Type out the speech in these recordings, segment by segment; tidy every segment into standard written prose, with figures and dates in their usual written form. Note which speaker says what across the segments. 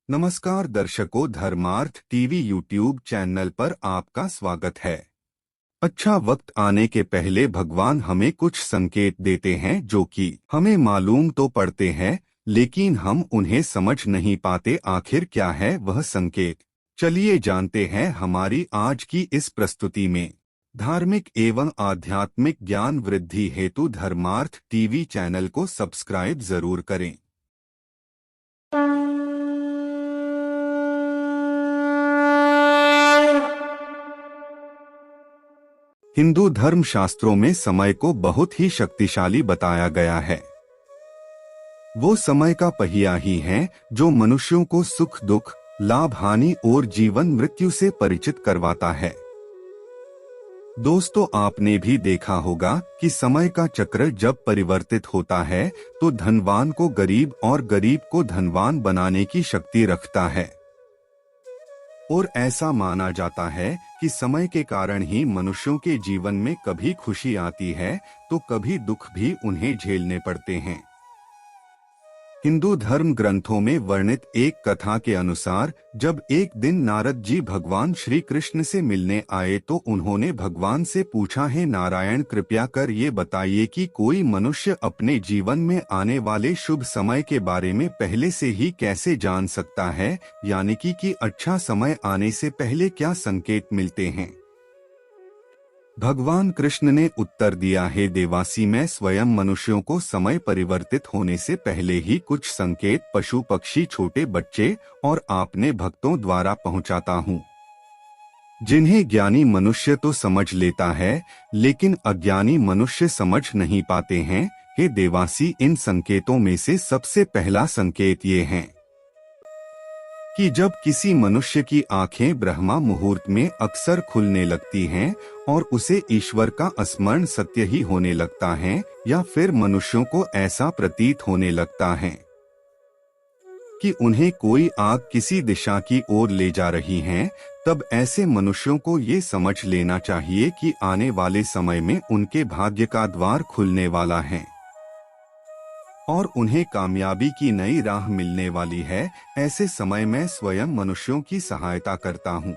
Speaker 1: नमस्कार दर्शकों, धर्मार्थ टीवी यूट्यूब चैनल पर आपका स्वागत है। अच्छा वक्त आने के पहले भगवान हमें कुछ संकेत देते हैं जो कि हमें मालूम तो पड़ते हैं, लेकिन हम उन्हें समझ नहीं पाते। आखिर क्या है वह संकेत? चलिए जानते हैं हमारी आज की इस प्रस्तुति में। धार्मिक एवं आध्यात्मिक ज्ञान वृद्धि हेतु धर्मार्थ टीवी चैनल को सब्सक्राइब जरूर करें। हिंदू धर्म शास्त्रों में समय को बहुत ही शक्तिशाली बताया गया है। वो समय का पहिया ही है जो मनुष्यों को सुख दुख, लाभ हानि और जीवन मृत्यु से परिचित करवाता है। दोस्तों, आपने भी देखा होगा कि समय का चक्र जब परिवर्तित होता है तो धनवान को गरीब और गरीब को धनवान बनाने की शक्ति रखता है। और ऐसा माना जाता है कि समय के कारण ही मनुष्यों के जीवन में कभी खुशी आती है तो कभी दुख भी उन्हें झेलने पड़ते हैं। हिंदू धर्म ग्रंथों में वर्णित एक कथा के अनुसार जब एक दिन नारद जी भगवान श्री कृष्ण से मिलने आए तो उन्होंने भगवान से पूछा, है नारायण, कृपया कर ये बताइए कि कोई मनुष्य अपने जीवन में आने वाले शुभ समय के बारे में पहले से ही कैसे जान सकता है, यानी कि अच्छा समय आने से पहले क्या संकेत मिलते हैं। भगवान कृष्ण ने उत्तर दिया, है देवासी, मैं स्वयं मनुष्यों को समय परिवर्तित होने से पहले ही कुछ संकेत पशु पक्षी, छोटे बच्चे और आपने भक्तों द्वारा पहुंचाता हूं, जिन्हें ज्ञानी मनुष्य तो समझ लेता है लेकिन अज्ञानी मनुष्य समझ नहीं पाते हैं। हे देवासी, इन संकेतों में से सबसे पहला संकेत ये है कि जब किसी मनुष्य की आंखें ब्रह्मा मुहूर्त में अक्सर खुलने लगती हैं और उसे ईश्वर का स्मरण सत्य ही होने लगता है, या फिर मनुष्यों को ऐसा प्रतीत होने लगता है कि उन्हें कोई आग किसी दिशा की ओर ले जा रही है, तब ऐसे मनुष्यों को ये समझ लेना चाहिए कि आने वाले समय में उनके भाग्य का द्वार खुलने वाला है और उन्हें कामयाबी की नई राह मिलने वाली है। ऐसे समय में स्वयं मनुष्यों की सहायता करता हूँ।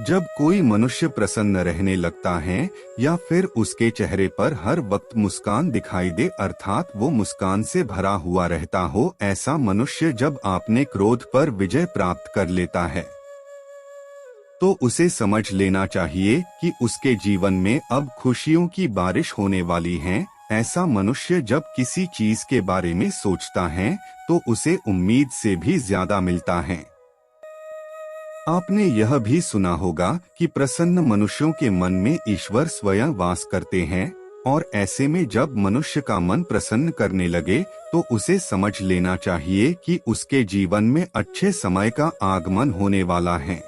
Speaker 1: जब कोई मनुष्य प्रसन्न रहने लगता है या फिर उसके चेहरे पर हर वक्त मुस्कान दिखाई दे, अर्थात वो मुस्कान से भरा हुआ रहता हो, ऐसा मनुष्य जब अपने क्रोध पर विजय प्राप्त कर लेता है तो उसे समझ लेना चाहिए कि उसके जीवन में अब खुशियों की बारिश होने वाली है। ऐसा मनुष्य जब किसी चीज के बारे में सोचता है तो उसे उम्मीद से भी ज्यादा मिलता है। आपने यह भी सुना होगा कि प्रसन्न मनुष्यों के मन में ईश्वर स्वयं वास करते हैं, और ऐसे में जब मनुष्य का मन प्रसन्न करने लगे तो उसे समझ लेना चाहिए कि उसके जीवन में अच्छे समय का आगमन होने वाला है।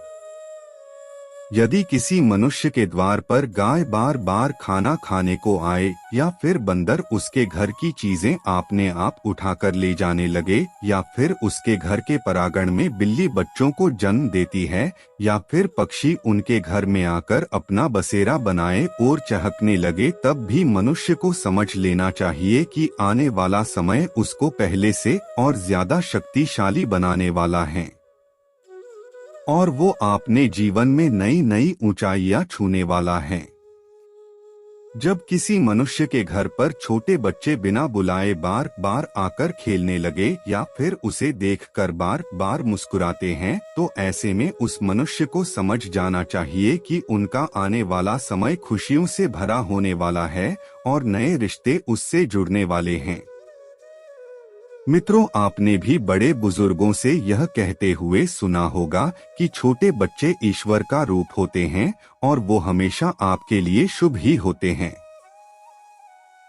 Speaker 1: यदि किसी मनुष्य के द्वार पर गाय बार बार खाना खाने को आए, या फिर बंदर उसके घर की चीजें आपने आप उठाकर ले जाने लगे, या फिर उसके घर के परागण में बिल्ली बच्चों को जन्म देती है, या फिर पक्षी उनके घर में आकर अपना बसेरा बनाए और चहकने लगे, तब भी मनुष्य को समझ लेना चाहिए कि आने वाला समय उसको पहले से और ज्यादा शक्तिशाली बनाने वाला है और वो अपने जीवन में नई नई ऊंचाइयां छूने वाला है। जब किसी मनुष्य के घर पर छोटे बच्चे बिना बुलाए बार बार आकर खेलने लगे, या फिर उसे देखकर बार बार मुस्कुराते हैं, तो ऐसे में उस मनुष्य को समझ जाना चाहिए कि उनका आने वाला समय खुशियों से भरा होने वाला है और नए रिश्ते उससे जुड़ने वाले हैं। मित्रों, आपने भी बड़े बुजुर्गों से यह कहते हुए सुना होगा कि छोटे बच्चे ईश्वर का रूप होते हैं और वो हमेशा आपके लिए शुभ ही होते हैं।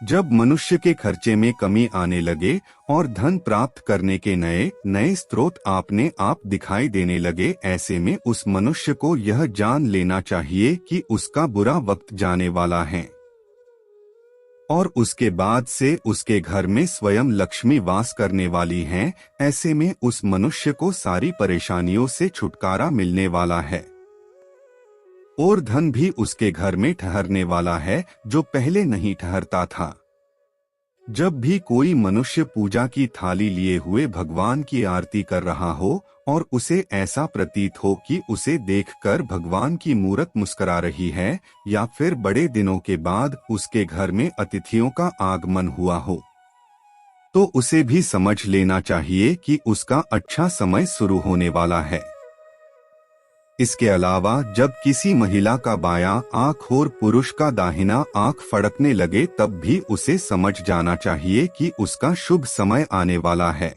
Speaker 1: जब मनुष्य के खर्चे में कमी आने लगे और धन प्राप्त करने के नए नए स्रोत आपने आप दिखाई देने लगे, ऐसे में उस मनुष्य को यह जान लेना चाहिए कि उसका बुरा वक्त जाने वाला है और उसके बाद से उसके घर में स्वयं लक्ष्मी वास करने वाली हैं। ऐसे में उस मनुष्य को सारी परेशानियों से छुटकारा मिलने वाला है और धन भी उसके घर में ठहरने वाला है जो पहले नहीं ठहरता था। जब भी कोई मनुष्य पूजा की थाली लिए हुए भगवान की आरती कर रहा हो और उसे ऐसा प्रतीत हो कि उसे देखकर भगवान की मूरत मुस्कुरा रही है, या फिर बड़े दिनों के बाद उसके घर में अतिथियों का आगमन हुआ हो, तो उसे भी समझ लेना चाहिए कि उसका अच्छा समय शुरू होने वाला है। इसके अलावा जब किसी महिला का बायां आंख और पुरुष का दाहिना आंख फड़कने लगे, तब भी उसे समझ जाना चाहिए कि उसका शुभ समय आने वाला है।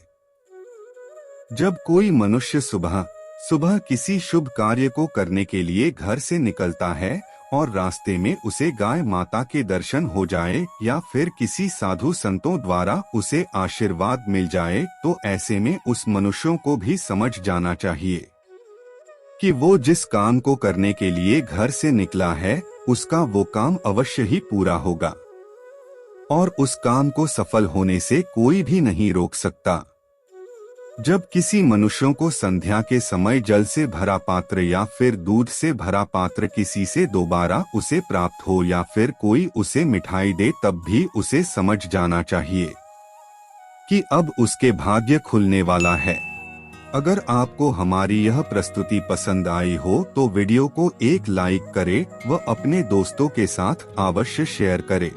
Speaker 1: जब कोई मनुष्य सुबह सुबह किसी शुभ कार्य को करने के लिए घर से निकलता है और रास्ते में उसे गाय माता के दर्शन हो जाए या फिर किसी साधु संतों द्वारा उसे आशीर्वाद मिल जाए, तो ऐसे में उस मनुष्यों को भी समझ जाना चाहिए कि वो जिस काम को करने के लिए घर से निकला है, उसका वो काम अवश्य ही पूरा होगा और उस काम को सफल होने से कोई भी नहीं रोक सकता। जब किसी मनुष्यों को संध्या के समय जल से भरा पात्र या फिर दूध से भरा पात्र किसी से दोबारा उसे प्राप्त हो या फिर कोई उसे मिठाई दे, तब भी उसे समझ जाना चाहिए कि अब उसके भाग्य खुलने वाला है। अगर आपको हमारी यह प्रस्तुति पसंद आई हो तो वीडियो को एक लाइक करें व अपने दोस्तों के साथ अवश्य शेयर करें।